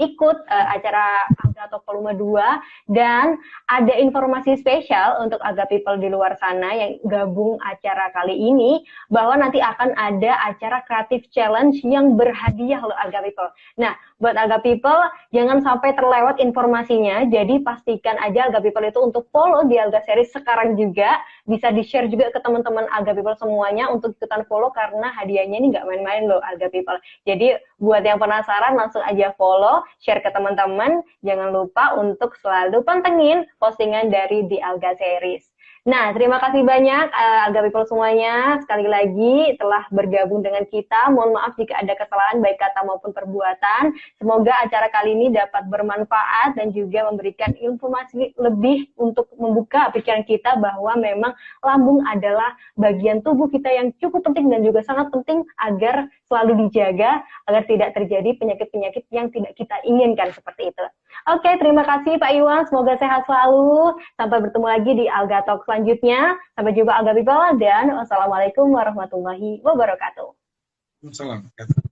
ikut acara Alga Talk volume 2, dan ada informasi spesial untuk Alga People di luar sana yang gabung acara kali ini, bahwa nanti akan ada acara Creative Challenge yang berhadiah loh Alga People. Nah, buat Alga People jangan sampai terlewat informasinya, jadi pastikan aja Alga People itu untuk follow di Alga Series sekarang juga, bisa di-share juga ke teman-teman Alga People semuanya untuk ikutan follow, karena hadiahnya ini nggak main-main loh Alga People. Jadi buat yang penasaran langsung aja follow, share ke teman-teman, jangan lupa untuk selalu pantengin postingan dari di Alga Series. Nah, terima kasih banyak Alga People semuanya sekali lagi telah bergabung dengan kita. Mohon maaf jika ada kesalahan baik kata maupun perbuatan. Semoga acara kali ini dapat bermanfaat dan juga memberikan informasi lebih untuk membuka pikiran kita bahwa memang lambung adalah bagian tubuh kita yang cukup penting dan juga sangat penting agar selalu dijaga agar tidak terjadi penyakit-penyakit yang tidak kita inginkan seperti itu. Oke, terima kasih Pak Iwan. Semoga sehat selalu. Sampai bertemu lagi di Alga Talk selanjutnya. Sampai jumpa Alga People, dan wassalamualaikum warahmatullahi wabarakatuh. Assalamualaikum.